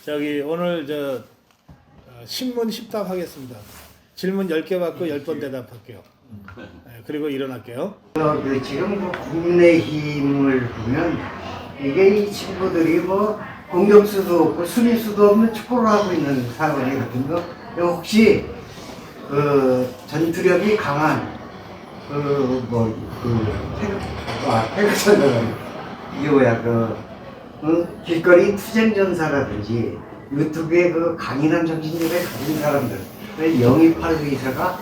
저기 오늘 신문 10답 하겠습니다. 질문 10개 받고 10번 대답할게요. 네, 그리고 일어날게요. 지금 국민의힘을 보면 이게 이 친구들이 공격수도 없고 수비수도 없는 축구를 하고 있는 사람이거든요. 혹시 전투력이 강한 페르소나 길거리 투쟁전사라든지 유튜브에 강인한 정신력을 가진 사람들 영입할 의사가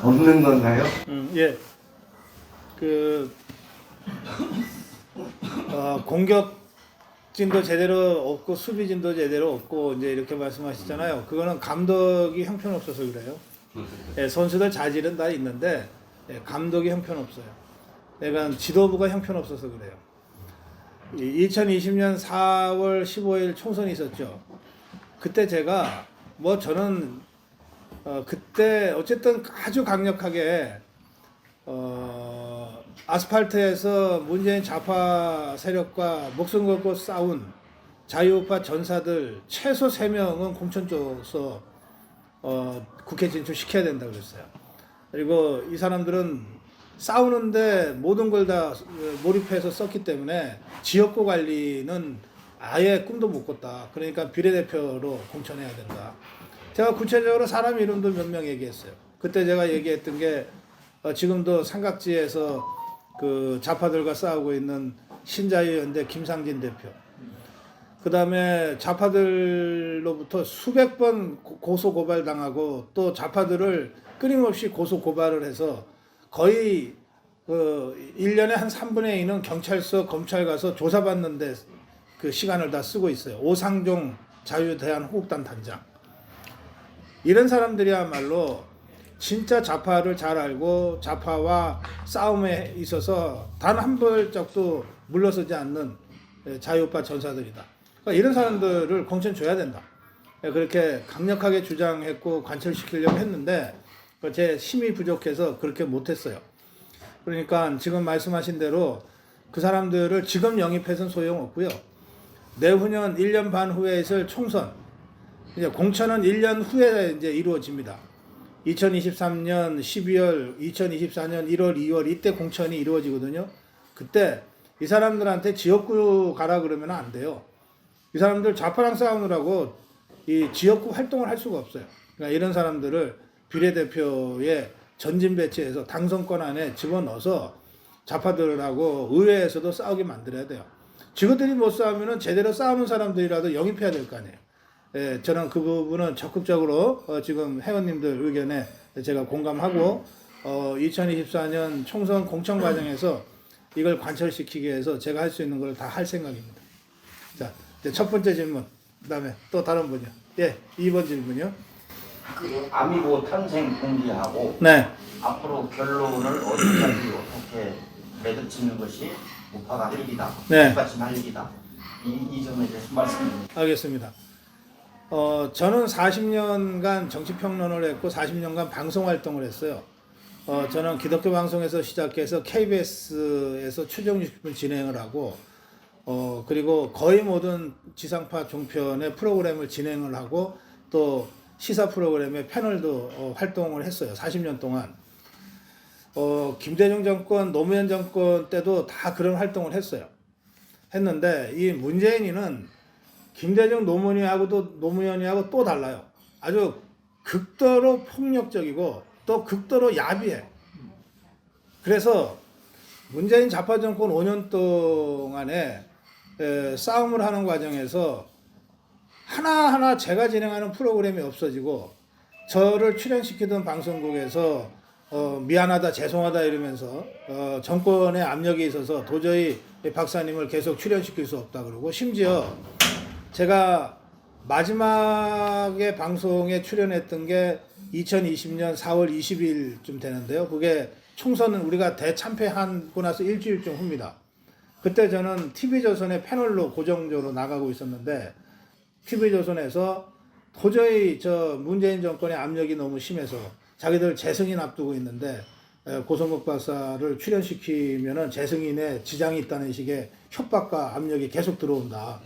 없는 건가요? 예. 공격진도 제대로 없고 수비진도 제대로 없고 이제 이렇게 말씀하시잖아요. 그거는 감독이 형편없어서 그래요. 예, 선수들 자질은 다 있는데 감독이 형편없어요. 내가 지도부가 형편없어서 그래요. 2020년 4월 15일 총선이 있었죠. 그때 제가 저는 그때 어쨌든 아주 강력하게 아스팔트에서 문재인 좌파 세력과 목숨 걸고 싸운 자유우파 전사들 최소 3명은 공천 줘서 국회 진출시켜야 된다고 그랬어요. 그리고 이 사람들은 싸우는데 모든 걸 다 몰입해서 썼기 때문에 지역구 관리는 아예 꿈도 못 꿨다. 그러니까 비례대표로 공천해야 된다. 제가 구체적으로 사람 이름도 몇 명 얘기했어요. 그때 제가 얘기했던 게 지금도 삼각지에서 그 좌파들과 싸우고 있는 신자유연대 김상진 대표. 그 다음에 좌파들로부터 수백 번 고소 고발 당하고 또 좌파들을 끊임없이 고소 고발을 해서 거의 1년에 한 3분의 2는 경찰서 검찰 가서 조사받는데 그 시간을 다 쓰고 있어요. 오상종 자유대한호국단 단장. 이런 사람들이야말로 진짜 좌파를 잘 알고 좌파와 싸움에 있어서 단 한 발짝도 물러서지 않는 자유우파 전사들이다. 그러니까 이런 사람들을 공천 줘야 된다. 그렇게 강력하게 주장했고 관철시키려고 했는데 제 힘이 부족해서 그렇게 못했어요. 그러니까 지금 말씀하신 대로 그 사람들을 지금 영입해서는 소용없고요. 내후년 1년 반 후에 있을 총선, 이제 공천은 1년 후에 이제 이루어집니다. 2023년 12월, 2024년 1월, 2월 이때 공천이 이루어지거든요. 그때 이 사람들한테 지역구 가라 그러면 안 돼요. 이 사람들 좌파랑 싸우느라고 이 지역구 활동을 할 수가 없어요. 그러니까 이런 사람들을 비례대표에 전진 배치해서 당선권 안에 집어넣어서 좌파들하고 의회에서도 싸우게 만들어야 돼요. 지그들이 못 싸우면 제대로 싸우는 사람들이라도 영입해야 될 거 아니에요. 예, 저는 그 부분은 적극적으로 지금 회원님들 의견에 제가 공감하고 2024년 총선 공천 과정에서 이걸 관철시키기 위해서 제가 할 수 있는 걸 다 할 생각입니다. 자, 이제 첫 번째 질문. 그다음에 또 다른 분이요. 예, 2번 질문이요. 아미고 탄생 공개하고 네. 앞으로 결론을 어디까지 어떻게 매듭짓는 것이 우파가 할 일이다. 네. 똑같이 할 일이다. 이 점에 대해서 말씀드립니다. 알겠습니다. 저는 40년간 정치평론을 했고 40년간 방송활동을 했어요. 저는 기독교 방송에서 시작해서 KBS에서 최종 60분 진행을 하고 그리고 거의 모든 지상파 종편의 프로그램을 진행을 하고 또 시사 프로그램의 패널도 활동을 했어요. 40년 동안. 김대중 정권, 노무현 정권 때도 다 그런 활동을 했어요. 했는데 이 문재인이는 김대중 노무현이하고 또 달라요. 아주 극도로 폭력적이고 또 극도로 야비해. 그래서 문재인 좌파 정권 5년 동안에 싸움을 하는 과정에서 하나하나 제가 진행하는 프로그램이 없어지고 저를 출연시키던 방송국에서 미안하다 죄송하다 이러면서 정권의 압력이 있어서 도저히 박사님을 계속 출연시킬 수 없다 그러고 심지어 제가 마지막에 방송에 출연했던 게 2020년 4월 20일쯤 되는데요. 그게 총선은 우리가 대참패하고 나서 일주일쯤 후입니다. 그때 저는 TV조선의 패널로 고정적으로 나가고 있었는데 TV조선에서 도저히 문재인 정권의 압력이 너무 심해서 자기들 재승인 앞두고 있는데 고성국 박사를 출연시키면은 재승인에 지장이 있다는 식의 협박과 압력이 계속 들어온다.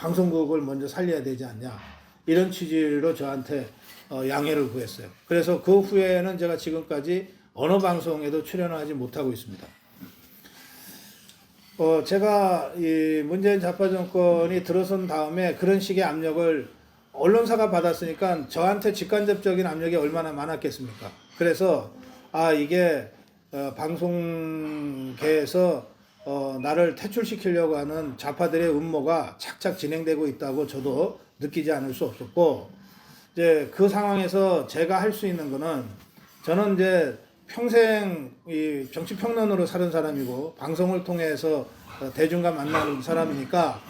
방송국을 먼저 살려야 되지 않냐 이런 취지로 저한테 양해를 구했어요. 그래서 그 후에는 제가 지금까지 어느 방송에도 출연하지 못하고 있습니다. 제가 이 문재인 좌파 정권이 들어선 다음에 그런 식의 압력을 언론사가 받았으니까 저한테 직간접적인 압력이 얼마나 많았겠습니까? 그래서 이게 방송계에서 나를 퇴출시키려고 하는 좌파들의 음모가 착착 진행되고 있다고 저도 느끼지 않을 수 없었고, 이제 그 상황에서 제가 할 수 있는 거는, 저는 이제 평생 이 정치 평론으로 사는 사람이고 방송을 통해서 대중과 만나는 사람이니까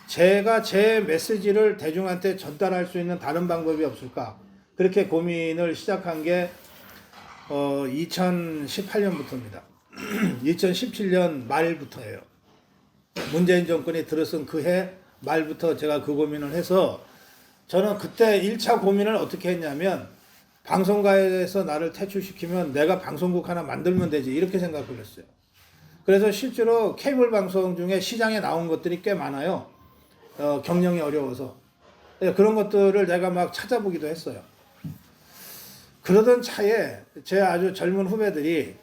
제가 제 메시지를 대중한테 전달할 수 있는 다른 방법이 없을까, 그렇게 고민을 시작한 게 2018년부터입니다. 2017년 말부터예요. 문재인 정권이 들어선 그 해 말부터 제가 그 고민을 해서, 저는 그때 1차 고민을 어떻게 했냐면, 방송가에서 나를 퇴출시키면 내가 방송국 하나 만들면 되지, 이렇게 생각을 했어요. 그래서 실제로 케이블 방송 중에 시장에 나온 것들이 꽤 많아요. 경영이 어려워서. 그런 것들을 내가 막 찾아보기도 했어요. 그러던 차에 제 아주 젊은 후배들이,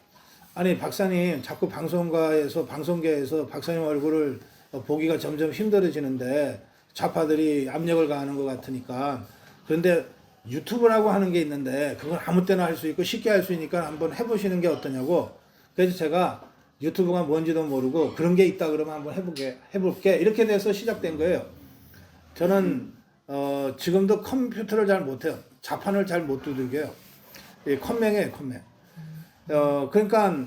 아니 박사님 자꾸 방송가에서 방송계에서 박사님 얼굴을 보기가 점점 힘들어지는데 좌파들이 압력을 가하는 것 같으니까, 그런데 유튜브라고 하는 게 있는데 그건 아무 때나 할 수 있고 쉽게 할 수 있으니까 한번 해보시는 게 어떠냐고. 그래서 제가 유튜브가 뭔지도 모르고 그런 게 있다 그러면 한번 해볼게 이렇게 돼서 시작된 거예요. 저는 지금도 컴퓨터를 잘 못해요. 자판을 잘 못 두들겨요. 컴맹이에요, 컴맹. 그러니까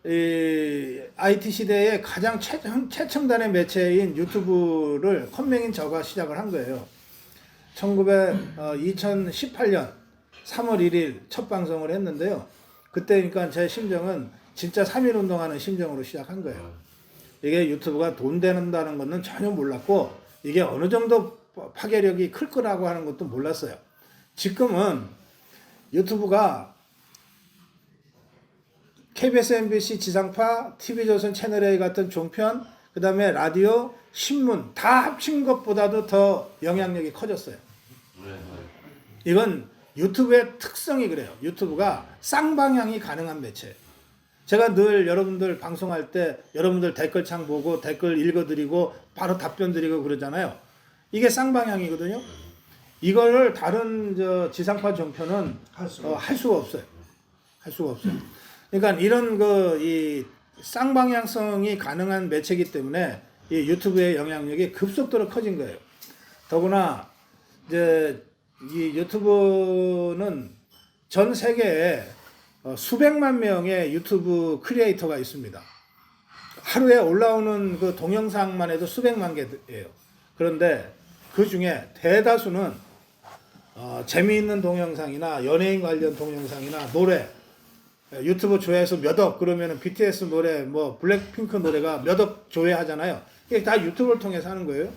이 IT 시대의 가장 최첨단의 매체인 유튜브를 컴맹인 저가 시작을 한 거예요. 2018년 3월 1일 첫 방송을 했는데요. 그때 그러니까 제 심정은 진짜 3.1 운동하는 심정으로 시작한 거예요. 이게 유튜브가 돈 되는다는 것은 전혀 몰랐고, 이게 어느 정도 파괴력이 클 거라고 하는 것도 몰랐어요. 지금은 유튜브가 KBS, MBC, 지상파, TV조선 채널A 같은 종편, 그 다음에 라디오, 신문 다 합친 것보다도 더 영향력이 커졌어요. 이건 유튜브의 특성이 그래요. 유튜브가 쌍방향이 가능한 매체. 제가 늘 여러분들 방송할 때 여러분들 댓글창 보고 댓글 읽어드리고 바로 답변 드리고 그러잖아요. 이게 쌍방향이거든요. 이거를 다른 지상파 종편은 할 수가 없어요. 할 수가 없어요. 그러니까 이런 이 쌍방향성이 가능한 매체이기 때문에 이 유튜브의 영향력이 급속도로 커진 거예요. 더구나 이제 이 유튜브는 전 세계에 수백만 명의 유튜브 크리에이터가 있습니다. 하루에 올라오는 그 동영상만 해도 수백만 개예요. 그런데 그 중에 대다수는 재미있는 동영상이나 연예인 관련 동영상이나 노래, 유튜브 조회수 몇 억 그러면은 BTS 노래, 뭐 블랙핑크 노래가 몇 억 조회하잖아요. 이게 다 유튜브를 통해서 하는 거예요.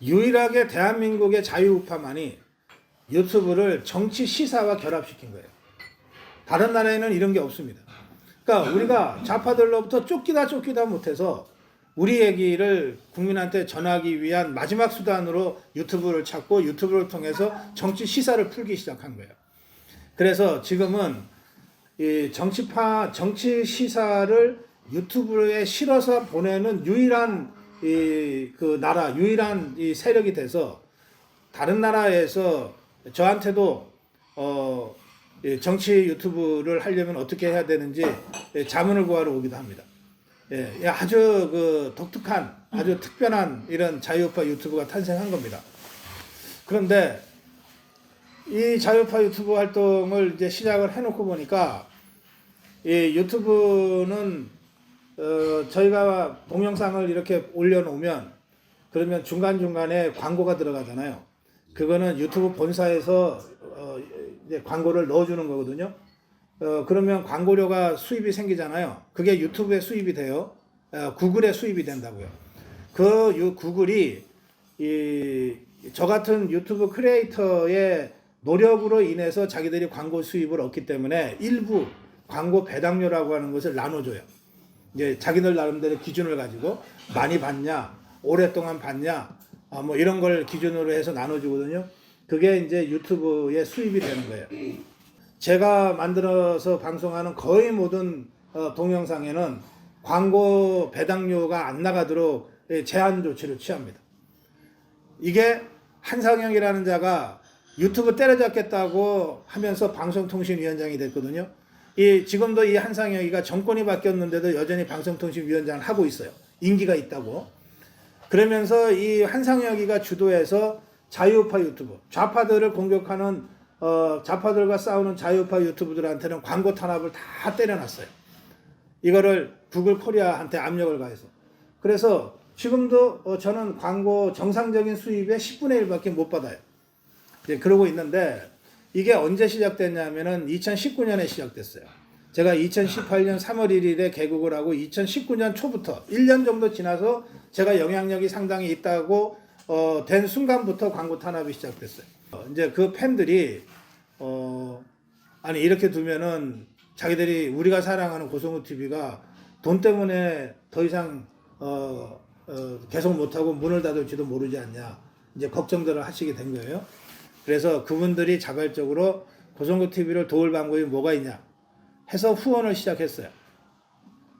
유일하게 대한민국의 자유우파만이 유튜브를 정치 시사와 결합시킨 거예요. 다른 나라에는 이런 게 없습니다. 그러니까 우리가 좌파들로부터 쫓기다 못해서 우리 얘기를 국민한테 전하기 위한 마지막 수단으로 유튜브를 찾고 유튜브를 통해서 정치 시사를 풀기 시작한 거예요. 그래서 지금은 이 정치 시사를 유튜브에 실어서 보내는 유일한 유일한 이 세력이 돼서, 다른 나라에서 저한테도 정치 유튜브를 하려면 어떻게 해야 되는지 자문을 구하러 오기도 합니다. 아주 독특한, 아주 특별한 이런 자유우파 유튜브가 탄생한 겁니다. 그런데 이 자유우파 유튜브 활동을 이제 시작을 해놓고 보니까, 이 유튜브는 저희가 동영상을 이렇게 올려놓으면 그러면 중간중간에 광고가 들어가잖아요. 그거는 유튜브 본사에서 이제 광고를 넣어주는 거거든요. 그러면 광고료가 수입이 생기잖아요. 그게 유튜브에 수입이 돼요. 구글에 수입이 된다고요. 구글이 저 같은 유튜브 크리에이터의 노력으로 인해서 자기들이 광고 수입을 얻기 때문에 일부 광고 배당료라고 하는 것을 나눠줘요. 이제 자기들 나름대로 기준을 가지고 많이 받냐, 오랫동안 봤냐, 뭐 이런 걸 기준으로 해서 나눠주거든요. 그게 이제 유튜브의 수입이 되는 거예요. 제가 만들어서 방송하는 거의 모든 동영상에는 광고 배당료가 안 나가도록 제한 조치를 취합니다. 이게 한상혁이라는 자가 유튜브 때려잡겠다고 하면서 방송통신위원장이 됐거든요. 지금도 이 한상혁이가 정권이 바뀌었는데도 여전히 방송통신위원장을 하고 있어요. 인기가 있다고. 그러면서 이 한상혁이가 주도해서 자유우파 유튜브, 좌파들을 공격하는 좌파들과 싸우는 자유우파 유튜브들한테는 광고 탄압을 다 때려놨어요. 이거를 구글 코리아한테 압력을 가해서. 그래서 지금도 저는 광고 정상적인 수입의 10분의 1밖에 못 받아요. 이제 그러고 있는데 이게 언제 시작됐냐면은 2019년에 시작됐어요. 제가 2018년 3월 1일에 개국을 하고 2019년 초부터 1년 정도 지나서 제가 영향력이 상당히 있다고 된 순간부터 광고 탄압이 시작됐어요. 이제 그 팬들이 아니 이렇게 두면은 자기들이 우리가 사랑하는 고성우 TV가 돈 때문에 더 이상 계속 못하고 문을 닫을지도 모르지 않냐 이제 걱정들을 하시게 된 거예요. 그래서 그분들이 자발적으로 고성우 TV를 도울 방법이 뭐가 있냐 해서 후원을 시작했어요.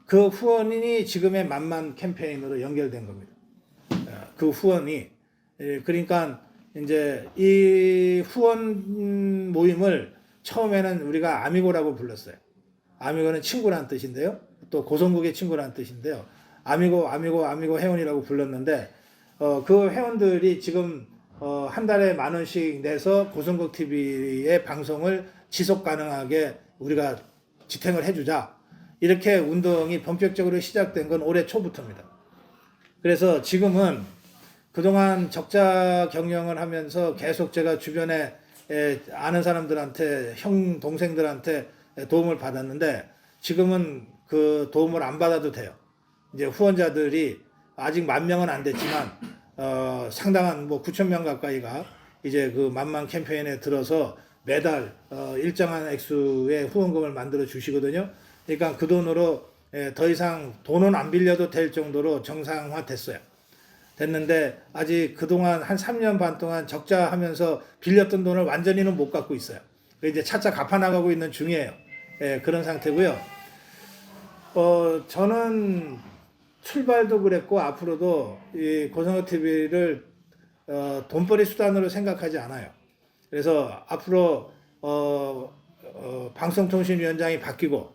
그 후원이 지금의 만만 캠페인으로 연결된 겁니다. 그 후원이 그러니까 이제 이 후원 모임을 처음에는 우리가 아미고라고 불렀어요. 아미고는 친구라는 뜻인데요. 또 고성국의 친구라는 뜻인데요. 아미고 회원이라고 불렀는데 그 회원들이 지금 한 달에 10,000원씩 내서 고성국 TV의 방송을 지속 가능하게 우리가 지탱을 해주자. 이렇게 운동이 본격적으로 시작된 건 올해 초부터입니다. 그래서 지금은 그동안 적자 경영을 하면서 계속 제가 주변에 아는 사람들한테 형 동생들한테 도움을 받았는데 지금은 그 도움을 안 받아도 돼요. 이제 후원자들이 아직 10,000명은 안 됐지만 상당한 뭐 9,000명 가까이가 이제 그 만만 캠페인에 들어서 매달 일정한 액수의 후원금을 만들어 주시거든요. 그러니까 그 돈으로 더 이상 돈은 안 빌려도 될 정도로 정상화 됐어요. 됐는데 아직 그동안 한 3년 반 동안 적자하면서 빌렸던 돈을 완전히는 못 갚고 있어요. 이제 차차 갚아나가고 있는 중이에요. 그런 상태고요. 저는 출발도 그랬고 앞으로도 이 고성호 TV를 돈벌이 수단으로 생각하지 않아요. 그래서 앞으로 방송통신위원장이 바뀌고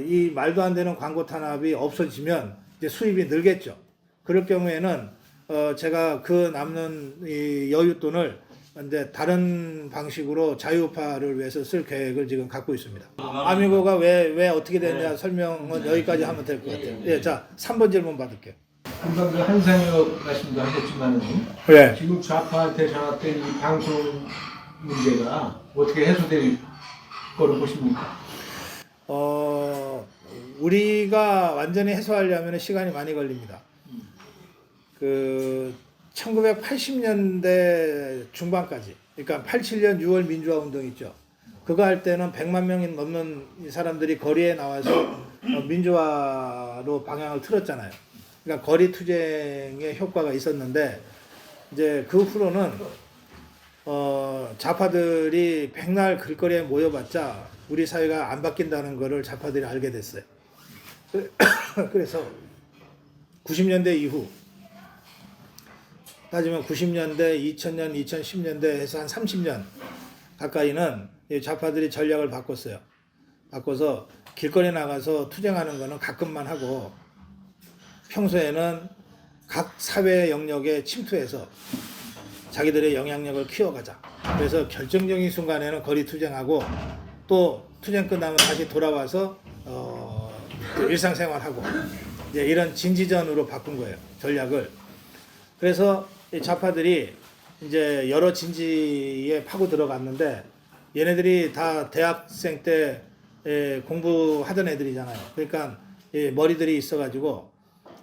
이 말도 안 되는 광고 탄압이 없어지면 이제 수입이 늘겠죠. 그럴 경우에는 제가 그 남는 이 여윳돈을 이제 다른 방식으로 자유우파를 위해서 쓸 계획을 지금 갖고 있습니다. 아미고가 왜 어떻게 됐냐 설명은 여기까지 하면 될 것 같아요. 예, 자 3번 질문 받을게요. 금방 그 한상혁 말씀도 하셨지만은 네. 지금 좌파한테 장악된 이 방송 문제가 어떻게 해소될 거로 보십니까? 우리가 완전히 해소하려면 시간이 많이 걸립니다. 그 1980년대 중반까지, 그러니까 87년 6월 민주화 운동 있죠. 그거 할 때는 100만 명이 넘는 사람들이 거리에 나와서 민주화로 방향을 틀었잖아요. 그러니까 거리 투쟁의 효과가 있었는데 이제 그 후로는 좌파들이 백날 길거리에 모여봤자 우리 사회가 안 바뀐다는 것을 좌파들이 알게 됐어요. 그래서 90년대 이후 따지면 90년대, 2000년, 2010년대 해서 한 30년 가까이는 좌파들이 전략을 바꿨어요. 바꿔서 길거리에 나가서 투쟁하는 거는 가끔만 하고 평소에는 각 사회 영역에 침투해서 자기들의 영향력을 키워가자. 그래서 결정적인 순간에는 거리 투쟁하고 또 투쟁 끝나면 다시 돌아와서 일상생활하고 이제 이런 진지전으로 바꾼 거예요. 전략을. 그래서 이 좌파들이 이제 여러 진지에 파고 들어갔는데 얘네들이 다 대학생 때 공부하던 애들이잖아요. 그러니까 머리들이 있어가지고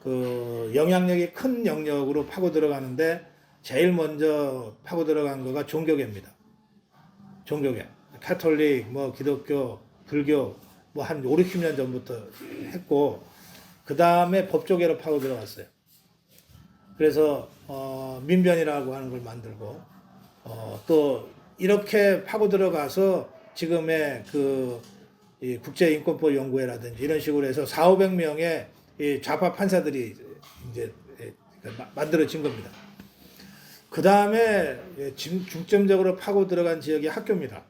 그 영향력이 큰 영역으로 파고 들어가는데 제일 먼저 파고 들어간 거가 종교계입니다. 종교계. 카톨릭, 뭐 기독교, 불교 뭐 한 5, 60년 전부터 했고 그 다음에 법조계로 파고 들어갔어요. 그래서 민변이라고 하는 걸 만들고 또 이렇게 파고 들어가서 지금의 이 국제인권법 연구회라든지 이런 식으로 해서 400~500명의 이 좌파 판사들이 이제 만들어진 겁니다. 그 다음에 중점적으로 파고 들어간 지역이 학교입니다.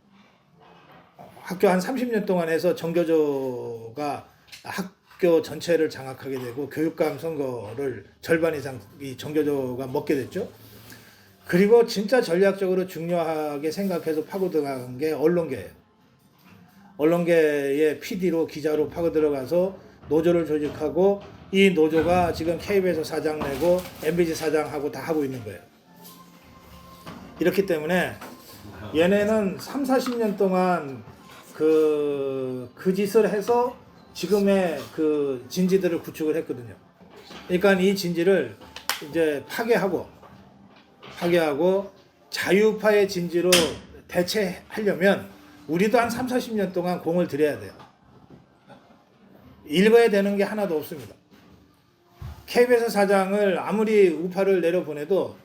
학교 한 30년 동안 해서 정교조가 학교 전체를 장악하게 되고 교육감 선거를 절반 이상 이 정교조가 먹게 됐죠. 그리고 진짜 전략적으로 중요하게 생각해서 파고 들어간 게 언론계예요. 언론계의 PD로 기자로 파고 들어가서 노조를 조직하고 이 노조가 지금 KBS 사장 내고 MBC 사장하고 다 하고 있는 거예요. 이렇기 때문에 얘네는 30~40년 동안 그 짓을 해서 지금의 그 진지들을 구축을 했거든요. 그러니까 이 진지를 이제 파괴하고 자유파의 진지로 대체하려면 우리도 한 30~40년 동안 공을 들여야 돼요. 읽어야 되는 게 하나도 없습니다. KBS 사장을 아무리 우파를 내려보내도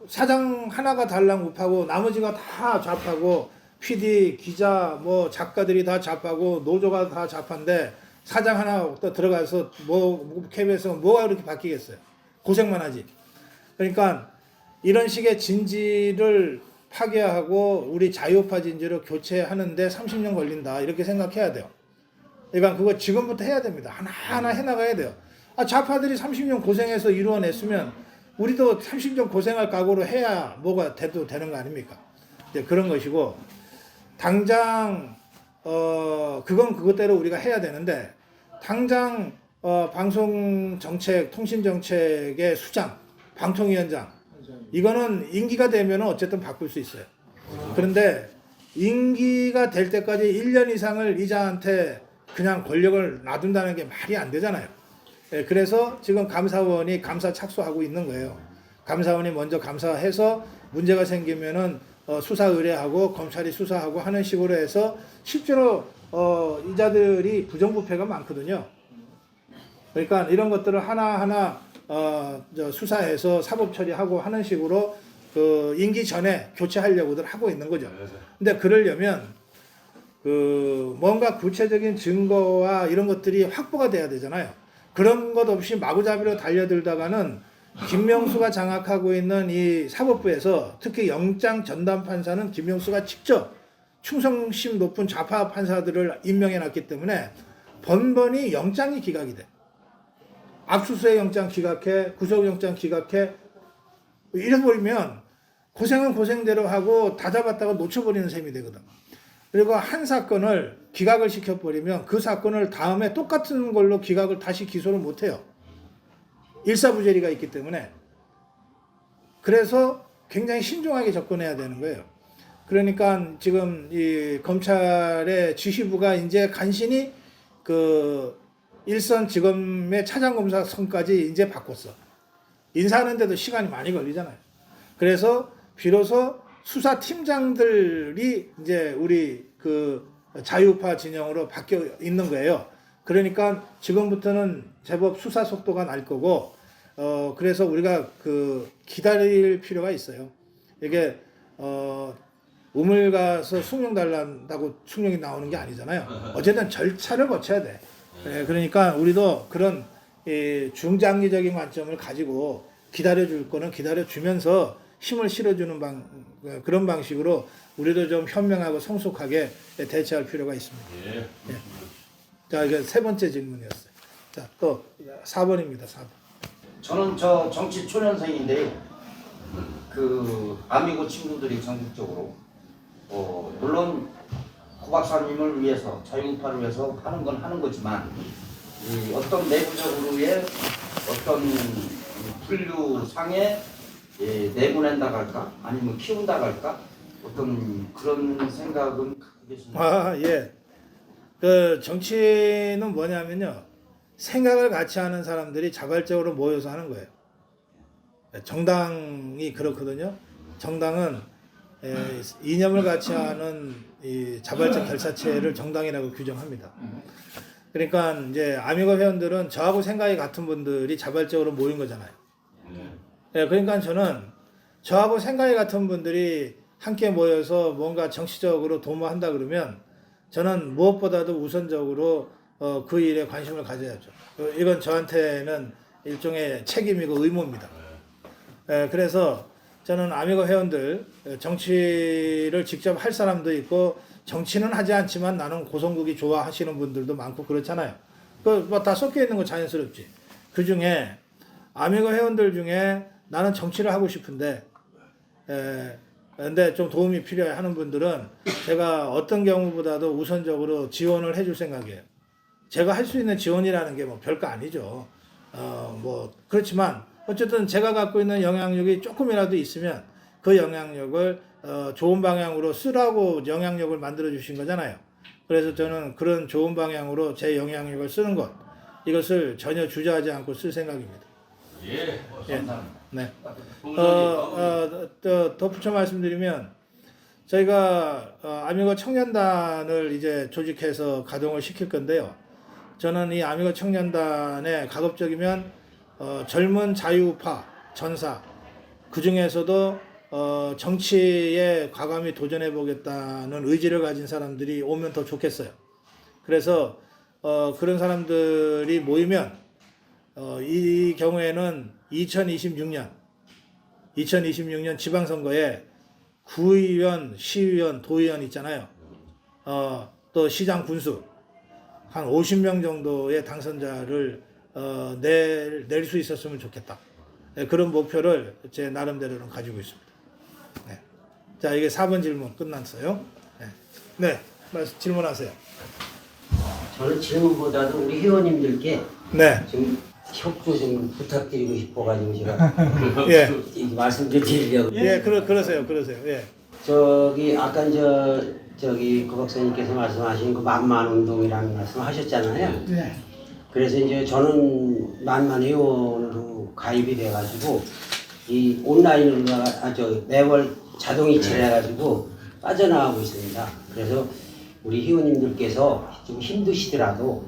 사장 하나가 달랑 우파고 나머지가 다 좌파고 PD, 기자, 뭐 작가들이 다 좌파고 노조가 다 좌파인데 사장 하나 또 들어가서 KBS가 뭐가 그렇게 바뀌겠어요. 고생만 하지. 그러니까 이런 식의 진지를 파괴하고 우리 자유파 진지로 교체하는데 30년 걸린다 이렇게 생각해야 돼요. 그러니까 그거 지금부터 해야 됩니다. 하나하나 해나가야 돼요. 좌파들이 30년 고생해서 이루어냈으면 우리도 30년 고생할 각오로 해야 뭐가 돼도 되는 거 아닙니까? 이제 그런 것이고 당장 그건 그것대로 우리가 해야 되는데 당장 방송 정책, 통신 정책의 수장, 방통위원장 이거는 임기가 되면 어쨌든 바꿀 수 있어요. 그런데 임기가 될 때까지 1년 이상을 이자한테 그냥 권력을 놔둔다는 게 말이 안 되잖아요. 그래서 지금 감사원이 감사 착수하고 있는 거예요. 감사원이 먼저 감사해서 문제가 생기면은 수사 의뢰하고 검찰이 수사하고 하는 식으로 해서 실제로 이자들이 부정부패가 많거든요. 그러니까 이런 것들을 하나하나 수사해서 사법 처리하고 하는 식으로 그 임기 전에 교체하려고들 하고 있는 거죠. 근데 그러려면 뭔가 구체적인 증거와 이런 것들이 확보가 돼야 되잖아요. 그런 것 없이 마구잡이로 달려들다가는 김명수가 장악하고 있는 이 사법부에서 특히 영장 전담 판사는 김명수가 직접 충성심 높은 좌파 판사들을 임명해 놨기 때문에 번번이 영장이 기각이 돼. 압수수색 영장 기각해, 구속영장 기각해. 이래버리면 고생은 고생대로 하고 다 잡았다가 놓쳐버리는 셈이 되거든. 그리고 한 사건을 기각을 시켜버리면 그 사건을 다음에 똑같은 걸로 기각을 다시 기소를 못해요. 일사부재리가 있기 때문에. 그래서 굉장히 신중하게 접근해야 되는 거예요. 그러니까 지금 이 검찰의 지휘부가 이제 간신히 그 일선지검의 차장검사 선까지 이제 바꿨어. 인사하는데도 시간이 많이 걸리잖아요. 그래서 비로소 수사팀장들이 이제 우리 그 자유파 진영으로 바뀌어 있는 거예요. 그러니까 지금부터는 제법 수사 속도가 날 거고, 그래서 우리가 그 기다릴 필요가 있어요. 이게 우물 가서 숭늉 달란다고 숭늉이 나오는 게 아니잖아요. 어쨌든 절차를 거쳐야 돼. 그러니까 우리도 그런 중장기적인 관점을 가지고 기다려줄 거는 기다려주면서 힘을 실어주는 그런 방식으로 우리도 좀 현명하고 성숙하게 대처할 필요가 있습니다. 예. 자, 이게 세 번째 질문이었어요. 자, 또 4번입니다. 4번. 저는 저 정치 초년생인데요. 그 아미고 친구들이 전국적으로 물론 고 박사님을 위해서 자유우파를 위해서 하는 건 하는 거지만 이 어떤 내부적으로의 어떤 분류상에 내보낸다고 할까? 아니면 키운다고 할까? 어떤 그런 생각은 갖고 계십니까? 예. 그 정치는 뭐냐면요. 생각을 같이 하는 사람들이 자발적으로 모여서 하는 거예요. 정당이 그렇거든요. 정당은 이념을 같이 하는 이 자발적 결사체를 정당이라고 규정합니다. 그러니까 이제 아미고 회원들은 저하고 생각이 같은 분들이 자발적으로 모인 거잖아요. 예, 그러니까 저는 저하고 생각이 같은 분들이 함께 모여서 뭔가 정치적으로 도모한다 그러면 저는 무엇보다도 우선적으로 그 일에 관심을 가져야죠. 이건 저한테는 일종의 책임이고 의무입니다. 예, 그래서 저는 아미고 회원들 정치를 직접 할 사람도 있고 정치는 하지 않지만 나는 고성국이 좋아 하시는 분들도 많고 그렇잖아요. 다 섞여 있는 거 자연스럽지. 그 중에 아미고 회원들 중에 나는 정치를 하고 싶은데 근데 좀 도움이 필요해 하는 분들은 제가 어떤 경우보다도 우선적으로 지원을 해줄 생각이에요. 제가 할 수 있는 지원이라는 게 뭐 별거 아니죠. 뭐 그렇지만 어쨌든 제가 갖고 있는 영향력이 조금이라도 있으면 그 영향력을 좋은 방향으로 쓰라고 영향력을 만들어 주신 거잖아요. 그래서 저는 그런 좋은 방향으로 제 영향력을 쓰는 것 이것을 전혀 주저하지 않고 쓸 생각입니다. 예, 감사합니다. 네. 부모님, 또 덧붙여 말씀드리면 저희가 아미고 청년단을 이제 조직해서 가동을 시킬 건데요. 저는 이 아미고 청년단에 가급적이면 젊은 자유우파 전사 그 중에서도 정치에 과감히 도전해 보겠다는 의지를 가진 사람들이 오면 더 좋겠어요. 그래서 그런 사람들이 모이면 이 경우에는 2026년 지방선거에 구의원, 시의원, 도의원 있잖아요. 또 시장 군수 한 50명 정도의 당선자를 낼 수 있었으면 좋겠다. 네, 그런 목표를 제 나름대로는 가지고 있습니다. 네. 자, 이게 4번 질문 끝났어요. 네, 질문하세요. 저는 질문보다도 우리 회원님들께 네, 좀 협조 좀 부탁드리고 싶어가지고 제가 예, 이 말씀 좀 드리려고. 예, 그러세요. 예, 저기 아까 저기 그 박사님께서 말씀하신 그 만만 운동이라는 말씀하셨잖아요. 네. 그래서 이제 저는 만만 회원으로 가입이 돼가지고 이 온라인으로 매월 자동 이체를 해가지고 빠져나가고 있습니다. 그래서 우리 회원님들께서 좀 힘드시더라도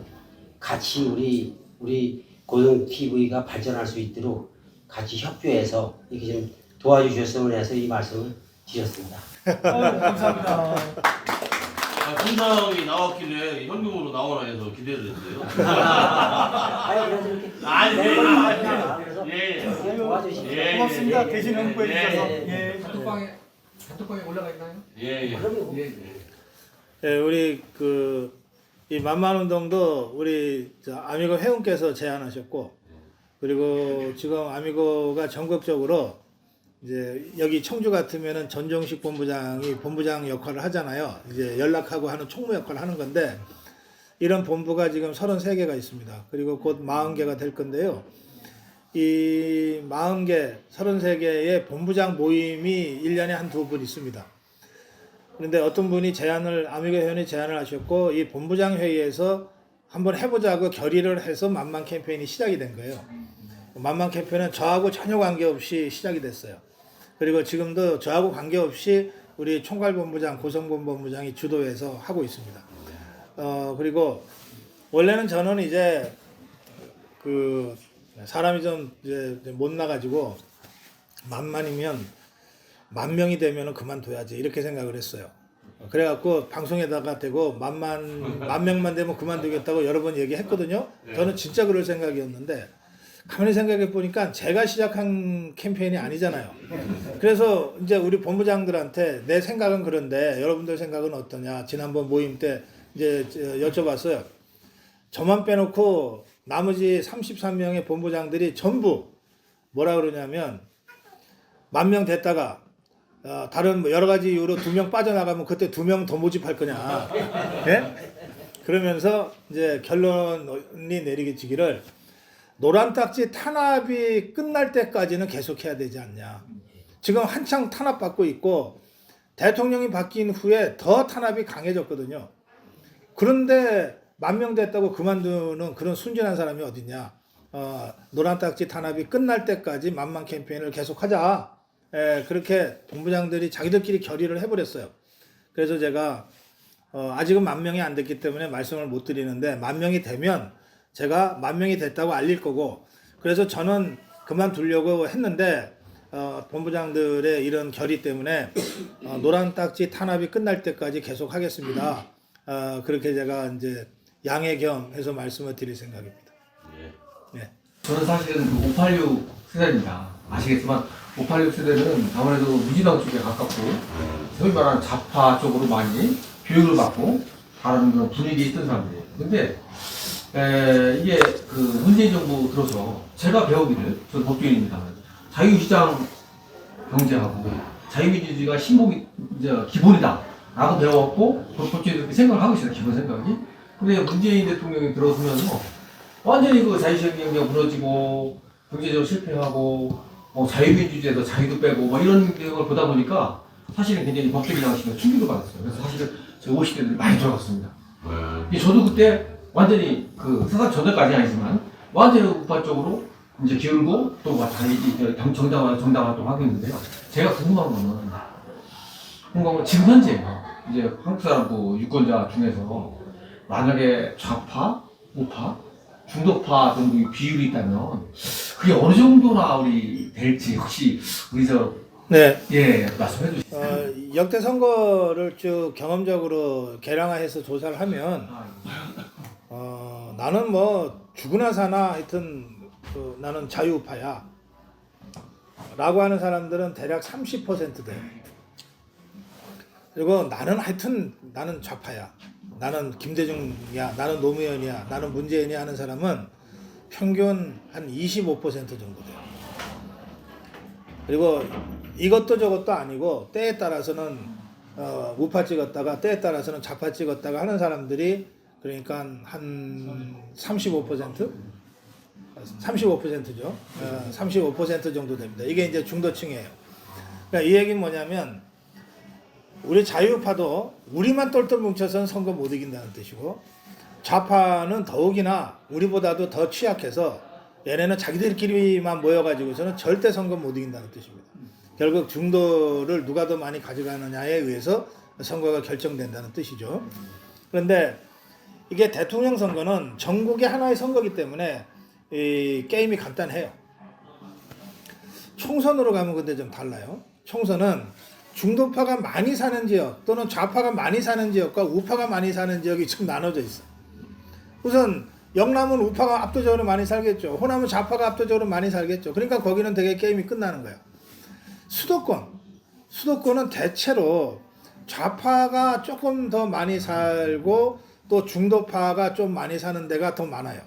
같이 우리 고성 TV가 발전할 수 있도록 같이 협조해서 이렇게 좀 도와주셨으면 해서 이 말씀을 드렸습니다. 감사합니다. 통장이 나왔길래 현금으로 나오나 해서 기대를 했어요. 아니 그래서 이렇게 아니, 매번 예, 나가니까 그래서 예. 이렇게 도와주시죠. 예, 고맙습니다. 예, 대신 예, 홍보해 주셔서. 예, 예. 단톡방에 올라가 있나요? 예, 예. 그럼요. 예, 우리 이 만만운동도 우리 아미고 회원께서 제안하셨고, 그리고 지금 아미고가 전국적으로 이제 여기 청주 같으면은 전종식 본부장이 본부장 역할을 하잖아요. 이제 연락하고 하는 총무 역할을 하는 건데, 이런 본부가 지금 33개가 있습니다. 그리고 곧 40개가 될 건데요. 이 40개, 33개의 본부장 모임이 1년에 한 2번 있습니다. 그런데 어떤 분이 아미고 회원이 제안을 하셨고, 이 본부장 회의에서 한번 해보자고 결의를 해서 만만 캠페인이 시작이 된 거예요. 만만 캠페인은 저하고 전혀 관계없이 시작이 됐어요. 그리고 지금도 저하고 관계없이 우리 총괄본부장, 고성본 본부장이 주도해서 하고 있습니다. 그리고 원래는 저는 이제 사람이 좀 이제 못 나가지고 만만이면 10,000명이 되면 그만둬야지 이렇게 생각을 했어요. 그래갖고 방송에다가 대고 10,000명만 되면 그만두겠다고 여러 번 얘기했거든요. 저는 진짜 그럴 생각이었는데 가만히 생각해 보니까 제가 시작한 캠페인이 아니잖아요. 그래서 이제 우리 본부장들한테 내 생각은 그런데 여러분들 생각은 어떠냐. 지난번 모임 때 이제 여쭤봤어요. 저만 빼놓고 나머지 33명의 본부장들이 전부 뭐라 그러냐면 10,000명 됐다가 다른 여러 가지 이유로 2명 빠져나가면 그때 2명 더 모집할 거냐. 예? 그러면서 이제 결론이 내리기를 노란 딱지 탄압이 끝날 때까지는 계속해야 되지 않냐. 지금 한창 탄압받고 있고 대통령이 바뀐 후에 더 탄압이 강해졌거든요. 그런데 10,000명 됐다고 그만두는 그런 순진한 사람이 어딨냐. 노란 딱지 탄압이 끝날 때까지 만만 캠페인을 계속하자. 그렇게 본부장들이 자기들끼리 결의를 해버렸어요. 그래서 제가 아직은 10,000명이 안 됐기 때문에 말씀을 못 드리는데 10,000명이 되면 제가 10,000명이 됐다고 알릴 거고, 그래서 저는 그만두려고 했는데 본부장들의 이런 결의 때문에 노란 딱지 탄압이 끝날 때까지 계속 하겠습니다. 그렇게 제가 이제 양해겸해서 말씀을 드릴 생각입니다. 예. 네. 저는 사실은 그 586 세대입니다. 아시겠지만 586 세대는 아무래도 민주당 쪽에 가깝고 소위 말하는 좌파 쪽으로 많이 교육을 받고 다른 그런 분위기에 있던 사람들이에요. 근데 이게 그 문재인 정부 들어서 제가 배우기를, 저는 법조인입니다. 자유시장 경제하고 자유민주주의가 신복이 이제 기본이다 라고 배워갖고 법조인이 그렇게 생각을 하고 있어요. 기본 생각이. 근데 문재인 대통령이 들어서면서 완전히 그 자유시장 경제가 무너지고 경제적으로 실패하고 자유민주주의에서 자유도 빼고 뭐 이런 걸 보다 보니까 사실은 굉장히 법적인 방식으로 충격을 받았어요. 그래서 사실은 저희 50대들이 많이 들어갔습니다. 저도 그때 완전히 그 사상 전날까지 아니지만 완전히 우파 쪽으로 이제 기울고 또 정당화 또 하고 있는데요. 제가 궁금한 거는 지금 현재 이제 한국 사람 그 유권자 중에서 만약에 좌파, 우파, 중도파 정도의 비율이 있다면 그게 어느 정도나 우리 될지 혹시 우리 네. 말씀해 주시죠. 역대 선거를 쭉 경험적으로 개량화해서 조사를 하면 나는 뭐 죽으나 사나 하여튼 나는 자유우파야 라고 하는 사람들은 대략 30% 돼요. 그리고 나는 하여튼 나는 좌파야, 나는 김대중이야, 나는 노무현이야, 나는 문재인이야 하는 사람은 평균 한 25% 정도 돼요. 그리고 이것도 저것도 아니고 때에 따라서는 우파 찍었다가 때에 따라서는 좌파 찍었다가 하는 사람들이 그러니까 한 35%? 35%죠. 35% 정도 됩니다. 이게 이제 중도층이에요. 그러니까 이 얘기는 뭐냐면 우리 자유파도 우리만 똘똘 뭉쳐서는 선거 못 이긴다는 뜻이고 좌파는 더욱이나 우리보다도 더 취약해서 얘네는 자기들끼리만 모여가지고서는 절대 선거 못 이긴다는 뜻입니다. 결국 중도를 누가 더 많이 가져가느냐에 의해서 선거가 결정된다는 뜻이죠. 그런데 이게 대통령 선거는 전국의 하나의 선거이기 때문에 이 게임이 간단해요. 총선으로 가면 근데 좀 달라요. 총선은 중도파가 많이 사는 지역 또는 좌파가 많이 사는 지역과 우파가 많이 사는 지역이 지금 나눠져 있어요. 우선 영남은 우파가 압도적으로 많이 살겠죠. 호남은 좌파가 압도적으로 많이 살겠죠. 그러니까 거기는 되게 게임이 끝나는 거예요. 수도권은 대체로 좌파가 조금 더 많이 살고 또 중도파가 좀 많이 사는 데가 더 많아요.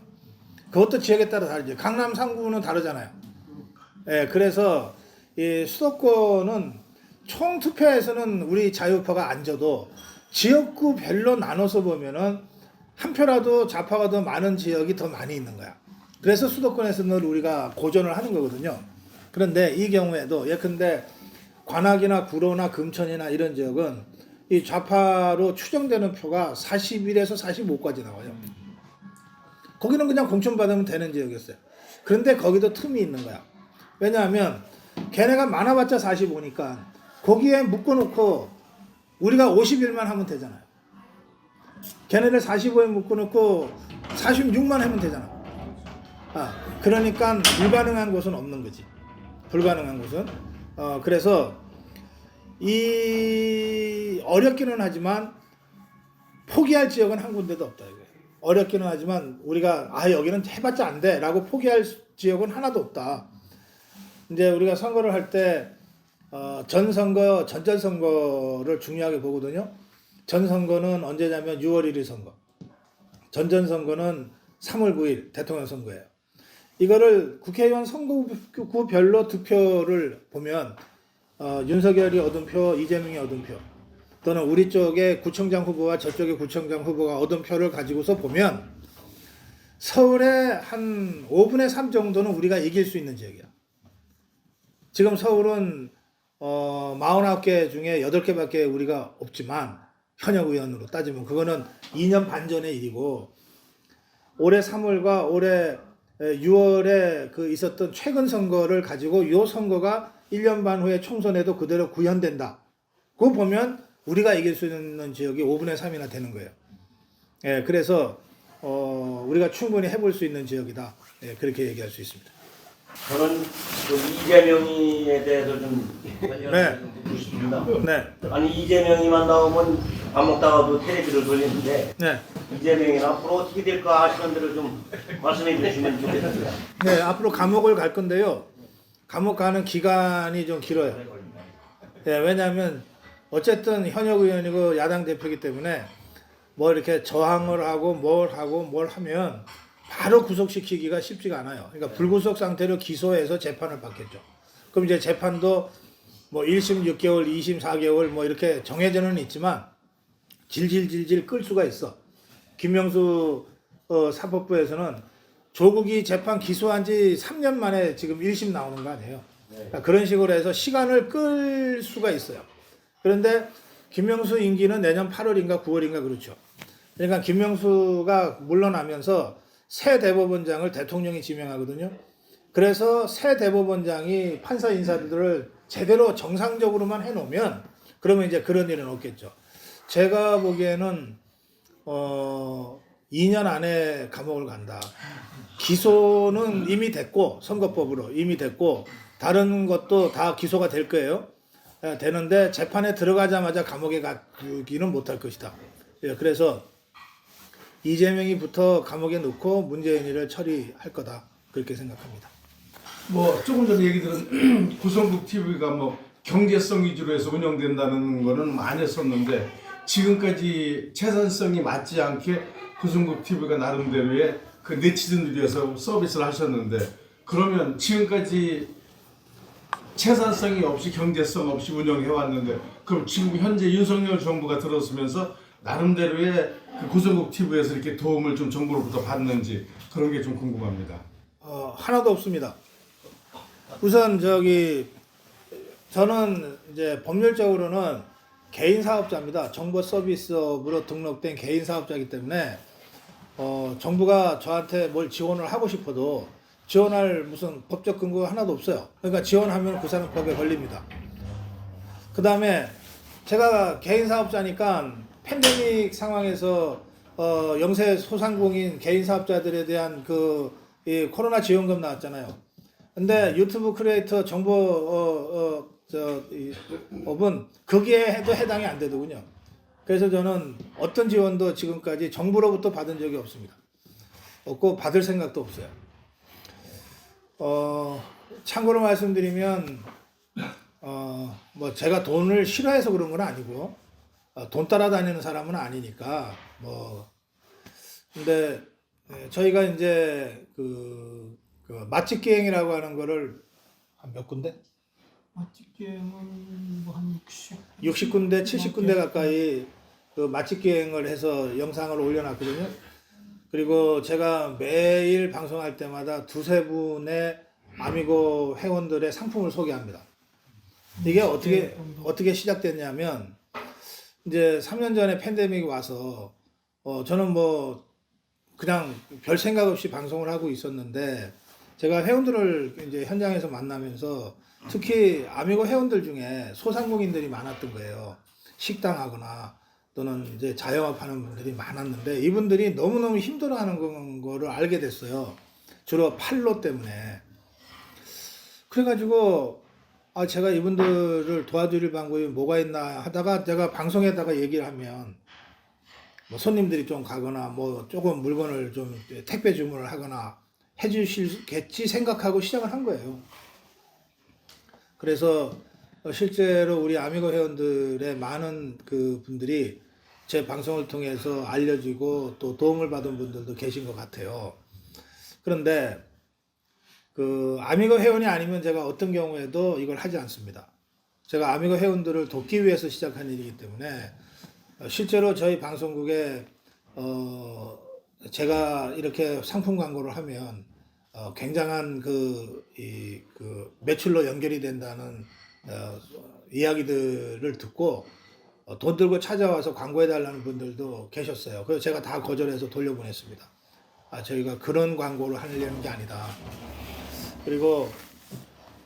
그것도 지역에 따라 다르죠. 강남 3구는 다르잖아요. 그래서 이 수도권은 총 투표에서는 우리 자유파가 안 져도 지역구별로 나눠서 보면은 한 표라도 좌파가 더 많은 지역이 더 많이 있는 거야. 그래서 수도권에서는 우리가 고전을 하는 거거든요. 그런데 이 경우에도 예컨대 관악이나 구로나 금천이나 이런 지역은 이 좌파로 추정되는 표가 41에서 45까지 나와요. 거기는 그냥 공천받으면 되는 지역이었어요. 그런데 거기도 틈이 있는 거야. 왜냐하면 걔네가 많아봤자 45니까 거기에 묶어놓고 우리가 51만 하면 되잖아요. 걔네를 45에 묶어놓고 46만 하면 되잖아. 그러니까 불가능한 곳은 없는 거지. 불가능한 곳은. 그래서 이 어렵기는 하지만 포기할 지역은 한 군데도 없다 이거예요. 어렵기는 하지만 우리가 여기는 해봤자 안 돼라고 포기할 지역은 하나도 없다. 이제 우리가 선거를 할 때 전선거, 전전선거를 중요하게 보거든요. 전선거는 언제냐면 6월 1일 선거. 전전선거는 3월 9일 대통령 선거예요. 이거를 국회의원 선거구별로 득표를 보면 윤석열이 얻은 표, 이재명이 얻은 표 또는 우리 쪽에 구청장 후보와 저쪽에 구청장 후보가 얻은 표를 가지고서 보면 서울의 한 5분의 3 정도는 우리가 이길 수 있는 지역이야. 지금 서울은 49개 중에 8개밖에 우리가 없지만 현역 의원으로 따지면 그거는 2년 반 전의 일이고 올해 3월과 올해 6월에 그 있었던 최근 선거를 가지고 이 선거가 1년 반 후에 총선에도 그대로 구현된다. 그거 보면 우리가 이길 수 있는 지역이 5분의 3이나 되는 거예요. 그래서 우리가 충분히 해볼 수 있는 지역이다. 그렇게 얘기할 수 있습니다. 저는 그 이재명이에 대해서 좀 네. 관련해서 좀 듣고 싶습니다. 네, 아니 이재명이만 나오면 밥 먹다가도 텔레비를 돌리는데 네, 이재명이 앞으로 어떻게 될까 하시는 대로 좀 말씀해 주시면 좋겠습니다. 네. 앞으로 감옥을 갈 건데요. 감옥 가는 기간이 좀 길어요. 네, 왜냐하면 어쨌든 현역 의원이고 야당 대표이기 때문에 뭐 이렇게 저항을 하고 뭘 하면 바로 구속시키기가 쉽지가 않아요. 그러니까 불구속 상태로 기소해서 재판을 받겠죠. 그럼 이제 재판도 뭐 1심 6개월, 2심 4개월 뭐 이렇게 정해져는 있지만 질질질질 끌 수가 있어. 김명수 사법부에서는 조국이 재판 기소한 지 3년 만에 지금 1심 나오는 거 아니에요. 그러니까 그런 식으로 해서 시간을 끌 수가 있어요. 그런데 김명수 임기는 내년 8월인가 9월인가 그렇죠. 그러니까 김명수가 물러나면서 새 대법원장을 대통령이 지명하거든요. 그래서 새 대법원장이 판사 인사들을 제대로 정상적으로만 해놓으면 그러면 이제 그런 일은 없겠죠. 제가 보기에는 2년 안에 감옥을 간다. 기소는 이미 됐고 선거법으로 이미 됐고 다른 것도 다 기소가 될 거예요. 되는데 재판에 들어가자마자 감옥에 가기는 못할 것이다. 그래서 이재명이부터 감옥에 넣고 문재인이를 처리할 거다. 그렇게 생각합니다. 뭐 조금 전에 얘기 들은 구성국 TV가 뭐 경제성 위주로 해서 운영된다는 거는 많이 했었는데 지금까지 채산성이 맞지 않게 구성국 TV가 나름대로의 그 네티즌을 위해서 서비스를 하셨는데 그러면 지금까지 채산성이 없이 경제성 없이 운영해 왔는데 그럼 지금 현재 윤석열 정부가 들어서면서 나름대로의 그 구성국 TV에서 이렇게 도움을 좀 정부로부터 받는지 그런 게 좀 궁금합니다. 하나도 없습니다. 우선 저는 이제 법률적으로는 개인 사업자입니다. 정보 서비스업으로 등록된 개인 사업자이기 때문에 정부가 저한테 뭘 지원을 하고 싶어도 지원할 무슨 법적 근거가 하나도 없어요. 그러니까 지원하면 그 사람 법에 걸립니다. 그 다음에 제가 개인 사업자니까 팬데믹 상황에서 영세 소상공인 개인 사업자들에 대한 이 코로나 지원금 나왔잖아요. 근데 유튜브 크리에이터 정보 업은 거기에도 해당이 안 되더군요. 그래서 저는 어떤 지원도 지금까지 정부로부터 받은 적이 없습니다. 없고 받을 생각도 없어요. 참고로 말씀드리면 뭐 제가 돈을 싫어해서 그런 건 아니고 돈 따라다니는 사람은 아니니까 근데 저희가 이제 그 맛집 기행이라고 하는 거를 한 몇 군데? 맛집 게임은 뭐한 60군데, 70군데 가까이 그 맛집 기행을 해서 영상을 올려놨거든요. 그리고 제가 매일 방송할 때마다 두세 분의 아미고 회원들의 상품을 소개합니다. 이게 어떻게 시작됐냐면 이제 3년 전에 팬데믹이 와서 저는 뭐 그냥 별 생각 없이 방송을 하고 있었는데 제가 회원들을 이제 현장에서 만나면서 특히 아미고 회원들 중에 소상공인들이 많았던 거예요. 식당하거나 또는 이제 자영업하는 분들이 많았는데 이분들이 너무너무 힘들어하는 거를 알게 됐어요. 주로 판로 때문에. 그래가지고 제가 이분들을 도와드릴 방법이 뭐가 있나 하다가 제가 방송에다가 얘기를 하면 뭐 손님들이 좀 가거나 뭐 조금 물건을 좀 택배 주문을 하거나 해주시겠지 생각하고 시작을 한 거예요. 그래서 실제로 우리 아미고 회원들의 많은 그 분들이 제 방송을 통해서 알려지고 또 도움을 받은 분들도 계신 것 같아요. 그런데 그 아미고 회원이 아니면 제가 어떤 경우에도 이걸 하지 않습니다. 제가 아미고 회원들을 돕기 위해서 시작한 일이기 때문에 실제로 저희 방송국에 제가 이렇게 상품 광고를 하면 굉장한 그 매출로 연결이 된다는 이야기들을 듣고 돈 들고 찾아와서 광고해달라는 분들도 계셨어요. 그래서 제가 다 거절해서 돌려보냈습니다. 저희가 그런 광고를 하려는 게 아니다. 그리고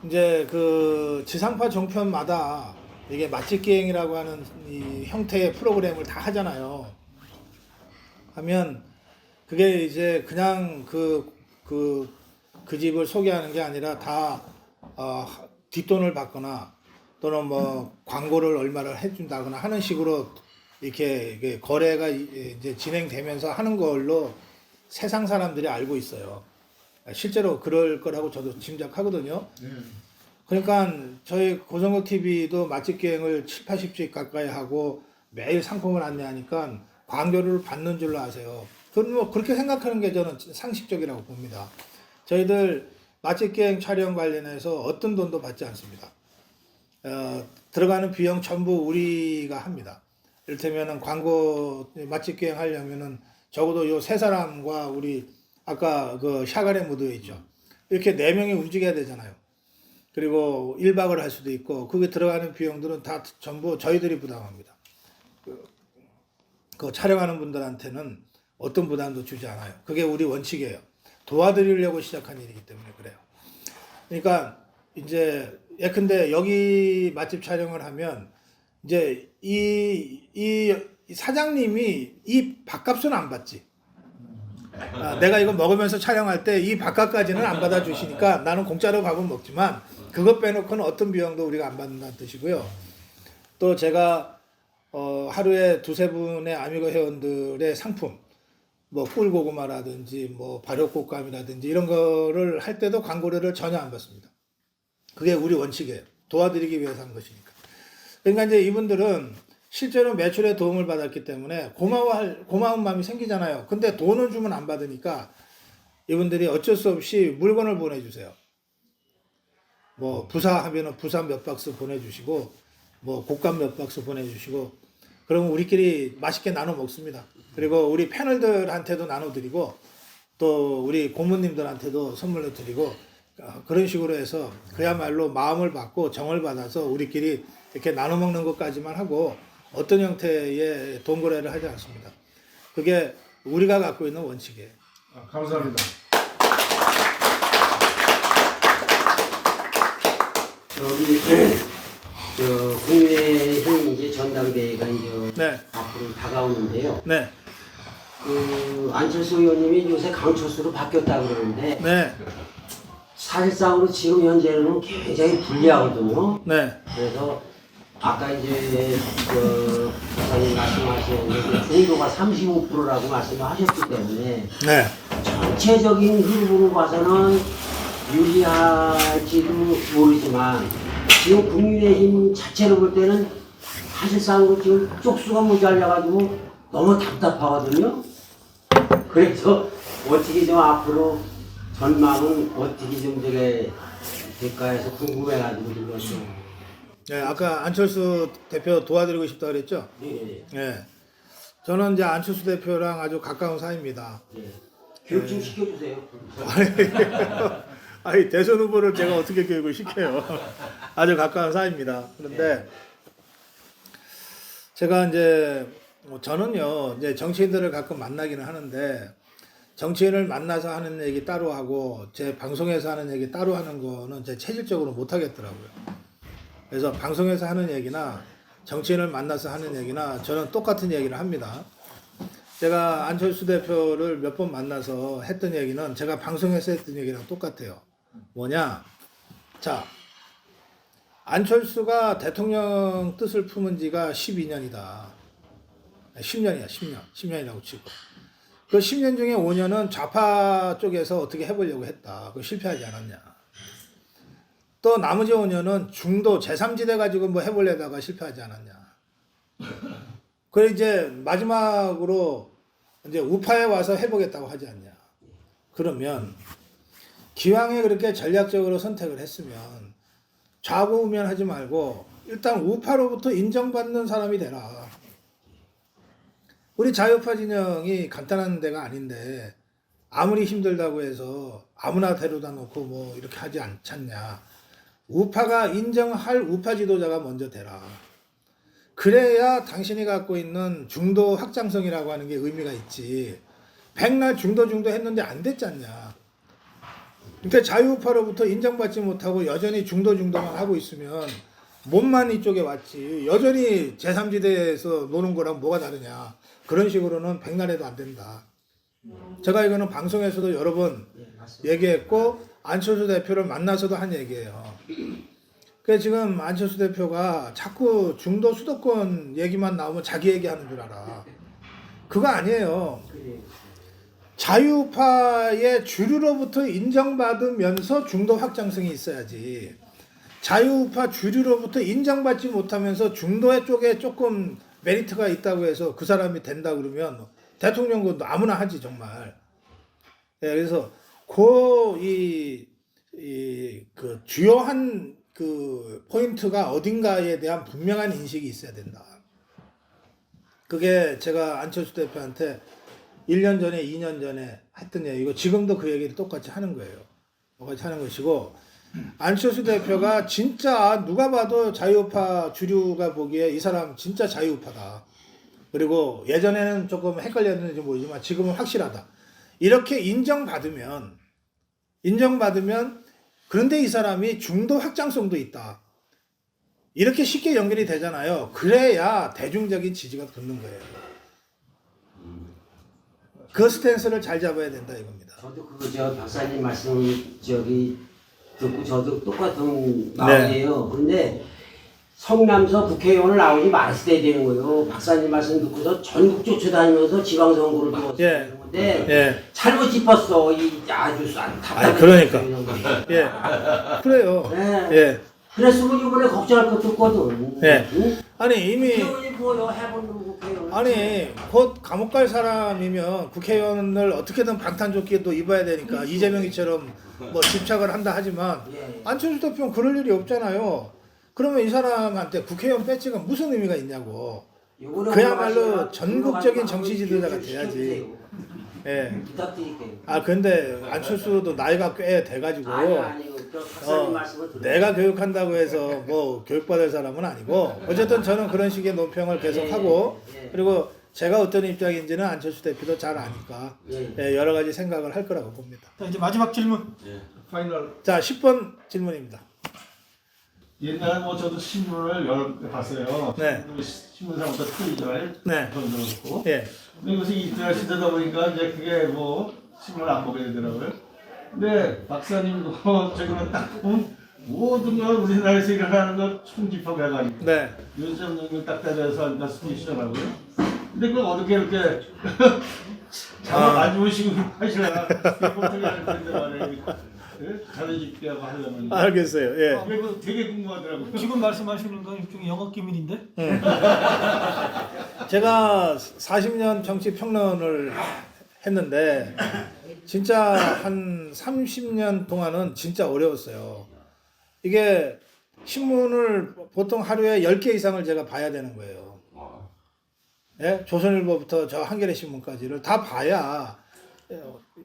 이제 그 지상파 종편마다 이게 맛집 기행이라고 하는 이 형태의 프로그램을 다 하잖아요. 하면 그게 이제 그냥 그 집을 소개하는 게 아니라 다 뒷돈을 받거나 또는 뭐 광고를 얼마를 해준다거나 하는 식으로 이렇게 거래가 이제 진행되면서 하는 걸로 세상 사람들이 알고 있어요. 실제로 그럴 거라고 저도 짐작하거든요. 그러니까 저희 고성국 TV도 맛집 기행을 7, 80집 가까이 하고 매일 상품을 안내하니까 광고를 받는 줄로 아세요. 그건 뭐 그렇게 생각하는 게 저는 상식적이라고 봅니다. 저희들 맛집 기행 촬영 관련해서 어떤 돈도 받지 않습니다. 들어가는 비용 전부 우리가 합니다. 이를테면은 광고 맛집 기행 하려면은 적어도 요 세 사람과 우리 아까 그 샤가레 무드에 있죠. 이렇게 4명이 움직여야 되잖아요. 그리고 1박을 할 수도 있고 그게 들어가는 비용들은 다 전부 저희들이 부담합니다. 그 촬영하는 분들한테는 어떤 부담도 주지 않아요. 그게 우리 원칙이에요. 도와드리려고 시작한 일이기 때문에 그래요. 그러니까 이제 예컨대 여기 맛집 촬영을 하면 이제 이 사장님이 이 밥값은 안 받지. 내가 이거 먹으면서 촬영할 때 이 밥값까지는 안 받아주시니까 나는 공짜로 밥은 먹지만 그것 빼놓고는 어떤 비용도 우리가 안 받는다는 뜻이고요. 또 제가 하루에 2-3분의 아미고 회원들의 상품 뭐 꿀고구마라든지 뭐 발효꽃감이라든지 이런 거를 할 때도 광고료를 전혀 안 받습니다. 그게 우리 원칙이에요. 도와드리기 위해서 한 것이니까. 그러니까 이제 이분들은 실제로 매출에 도움을 받았기 때문에 고마운 마음이 생기잖아요. 근데 돈을 주면 안 받으니까 이분들이 어쩔 수 없이 물건을 보내주세요. 뭐 부사 하면은 부사 몇 박스 보내주시고 뭐 곶감 몇 박스 보내주시고 그러면 우리끼리 맛있게 나눠 먹습니다. 그리고 우리 패널들한테도 나눠드리고 또 우리 고모님들한테도 선물로 드리고 그런 식으로 해서 그야말로 마음을 받고 정을 받아서 우리끼리 이렇게 나눠 먹는 것까지만 하고 어떤 형태의 돈 거래를 하지 않습니다. 그게 우리가 갖고 있는 원칙이에요. 감사합니다. 저기 국민의힘 이제 전당대회가 이제 네. 앞으로 다가오는데요. 네. 그 안철수 의원님이 요새 강철수로 바뀌었다 그러는데 네. 사실상으로 지금 현재는 굉장히 불리하거든요. 네. 그래서 아까 이제 그 부사님 말씀하신 중도가 35%라고 말씀을 하셨기 때문에 네. 전체적인 흐름으로 봐서는 유리할지도 모르지만 지금 국민의힘 자체로 볼 때는 사실상으로 지금 쪽수가 모자라가지고 너무 답답하거든요. 그래서 어떻게 좀 앞으로 전망은 어떻게 좀 저게 될까 해서 궁금해가지고 좀 네, 아까 안철수 대표 도와드리고 싶다 그랬죠? 예, 네. 저는 이제 안철수 대표랑 아주 가까운 사이입니다. 예. 교육 좀 시켜주세요. 아니 대선 후보를 제가 어떻게 교육을 시켜요? 아주 가까운 사이입니다. 그런데 제가 이제 저는요 이제 정치인들을 가끔 만나기는 하는데 정치인을 만나서 하는 얘기 따로 하고 제 방송에서 하는 얘기 따로 하는 거는 제 체질적으로 못 하겠더라고요. 그래서 방송에서 하는 얘기나 정치인을 만나서 하는 얘기나 저는 똑같은 얘기를 합니다. 제가 안철수 대표를 몇 번 만나서 했던 얘기는 제가 방송에서 했던 얘기랑 똑같아요. 뭐냐? 자, 안철수가 대통령 뜻을 품은 지가 12년이다. 10년이야, 10년. 10년이라고 치고. 그 10년 중에 5년은 좌파 쪽에서 어떻게 해보려고 했다. 그거 실패하지 않았냐. 또 나머지 5년은 중도 제3지대 가지고 뭐 해보려다가 실패하지 않았냐. 그래 이제 마지막으로 이제 우파에 와서 해보겠다고 하지 않냐. 그러면 기왕에 그렇게 전략적으로 선택을 했으면 좌우우면하지 말고 일단 우파로부터 인정받는 사람이 되라. 우리 자유파 진영이 간단한 데가 아닌데 아무리 힘들다고 해서 아무나 데려다 놓고 뭐 이렇게 하지 않잖냐. 우파가 인정할 우파 지도자가 먼저 되라. 그래야 당신이 갖고 있는 중도 확장성이라고 하는 게 의미가 있지. 백날 중도 했는데 안 됐잖냐. 그러니까 자유우파로부터 인정받지 못하고 여전히 중도만 하고 있으면 몸만 이쪽에 왔지. 여전히 제3지대에서 노는 거랑 뭐가 다르냐. 그런 식으로는 백날 해도 안 된다. 제가 이거는 방송에서도 여러 번 얘기했고 안철수 대표를 만나서도 한 얘기예요. 그 지금 안철수 대표가 자꾸 중도 수도권 얘기만 나오면 자기 얘기하는 줄 알아. 그거 아니에요. 자유파의 주류로부터 인정받으면서 중도 확장성이 있어야지. 자유파 주류로부터 인정받지 못하면서 중도의 쪽에 조금 메리트가 있다고 해서 그 사람이 된다 그러면 대통령도 아무나 하지 정말. 예, 그래서 그 주요한 그 포인트가 어딘가에 대한 분명한 인식이 있어야 된다. 그게 제가 안철수 대표한테 1년 전에 2년 전에 했던 얘기고 지금도 그 얘기를 똑같이 하는 거예요. 똑같이 하는 것이고 안철수 대표가 진짜 누가 봐도 자유파 주류가 보기에 이 사람 진짜 자유파다. 그리고 예전에는 조금 헷갈렸는지 모르지만 지금은 확실하다. 이렇게 인정받으면 그런데 이 사람이 중도 확장성도 있다. 이렇게 쉽게 연결이 되잖아요. 그래야 대중적인 지지가 붙는 거예요. 그 스탠스를 잘 잡아야 된다 이겁니다. 저도 저 박사님 말씀 듣고 저도 똑같은 마음이에요. 근데 성남서 국회의원을 나오지 말았어야 되는 거예요. 박사님 말씀 듣고서 전국 쫓아다니면서 지방선거를 도왔어야 되는 건데 잘못 짚었어. 이 아주 답답해. 그러니까. 그래요. 네. 그랬으면 이번에 걱정할 것도 없거든. 응? 아니 이미 국회의원이 뭐요 해본 국회의원. 아니 곧 감옥 갈 사람이면 국회의원을 어떻게든 방탄조끼도 입어야 되니까 이재명이처럼 뭐 집착을 한다 하지만 안철수 대표는 그럴 일이 없잖아요. 그러면 이 사람한테 국회의원 배지가 무슨 의미가 있냐고. 그야말로 전국적인 정치 지도자가 돼야지. 예. 부탁드릴게요. 근데 안철수도 나이가 꽤 돼가지고 박사님 말씀을 들어요. 내가 교육한다고 해서 뭐 교육받을 사람은 아니고 어쨌든 저는 그런 식의 논평을 계속하고 그리고 제가 어떤 입장인지는 안철수 대표도 잘 아니까 여러 가지 생각을 할 거라고 봅니다. 자, 이제 마지막 질문. 파이널. 자, 10번 질문입니다. 옛날에 뭐 저도 신문을 여러 개 봤어요. 네. 신문사부터 트위터에 네. 던져놓고. 예. 근데 요새 인터넷 시대다 보니까 이제 그게 뭐 신문을 안 보게 되더라고요. 근데 박사님도 최근에 딱 보면 모든 걸 우리나라에서 일어나는 걸 총집합해가지고 네. 윤석열을 딱 때려서 하니까 숨기시더라고요. 근데 그걸 어떻게 이렇게 잠을 안 주무시고 하시나 어떻게 할 텐데 말이에요. 잘해줄게 하고 하려면. 알겠어요. 예. 그리고 되게 궁금하더라고요. 지금 말씀하시는 건 일종의 영업 기밀인데. 제가 40년 정치 평론을 했는데 진짜 한 30년 동안은 진짜 어려웠어요. 이게 신문을 보통 하루에 10개 이상을 제가 봐야 되는 거예요. 예? 조선일보부터 저 한겨레 신문까지를 다 봐야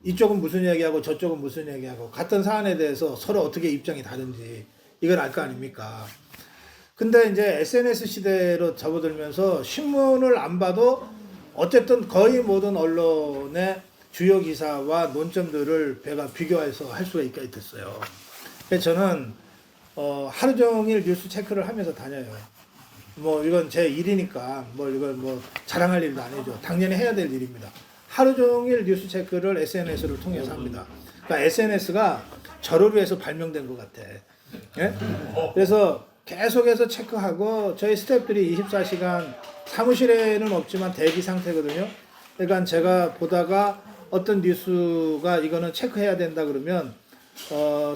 이쪽은 무슨 얘기하고 저쪽은 무슨 얘기하고 같은 사안에 대해서 서로 어떻게 입장이 다른지 이걸 알 거 아닙니까? 근데 이제 SNS 시대로 접어들면서 신문을 안 봐도 어쨌든 거의 모든 언론의 주요 기사와 논점들을 제가 비교해서 할 수가 있게 됐어요. 그래서 저는 하루 종일 뉴스 체크를 하면서 다녀요. 뭐 이건 제 일이니까 뭐 이걸 뭐 자랑할 일도 아니죠. 당연히 해야 될 일입니다. 하루 종일 뉴스 체크를 SNS를 통해서 합니다. 그러니까 SNS가 저를 위해서 발명된 것 같아. 예? 그래서 계속해서 체크하고 저희 스태프들이 24시간 사무실에는 없지만 대기 상태거든요. 그러니까 제가 보다가 어떤 뉴스가 이거는 체크해야 된다 그러면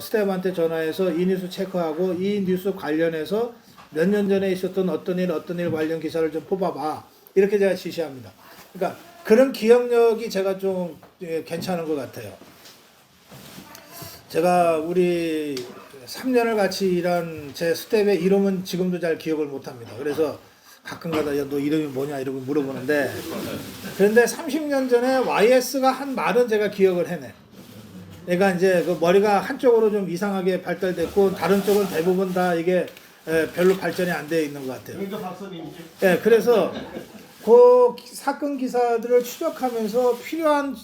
스태프한테 전화해서 이 뉴스 체크하고 이 뉴스 관련해서 몇 년 전에 있었던 어떤 일 관련 기사를 좀 뽑아봐. 이렇게 제가 지시합니다. 그러니까 그런 기억력이 제가 좀 괜찮은 것 같아요. 제가 우리 3년을 같이 일한 제 스텝의 이름은 지금도 잘 기억을 못합니다. 그래서 가끔가다 야, 너 이름이 뭐냐 이러고 물어보는데 그런데 30년 전에 YS가 한 말은 제가 기억을 해내. 그러니까 이제 그 머리가 한쪽으로 좀 이상하게 발달됐고 다른 쪽은 대부분 다 이게 별로 발전이 안 되어 있는 것 같아요. 그러니까 박사님이지. 예, 그래서 그 사건 기사들을 추적하면서 필요한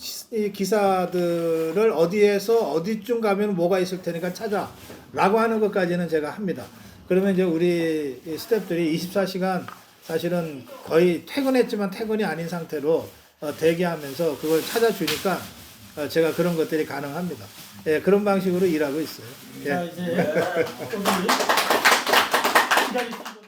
기사들을 어디에서 어디쯤 가면 뭐가 있을 테니까 찾아라고 하는 것까지는 제가 합니다. 그러면 이제 우리 스태프들이 24시간 사실은 거의 퇴근했지만 퇴근이 아닌 상태로 대기하면서 그걸 찾아주니까 제가 그런 것들이 가능합니다. 예, 그런 방식으로 일하고 있어요. 예. 자 이제 여기 기다리시고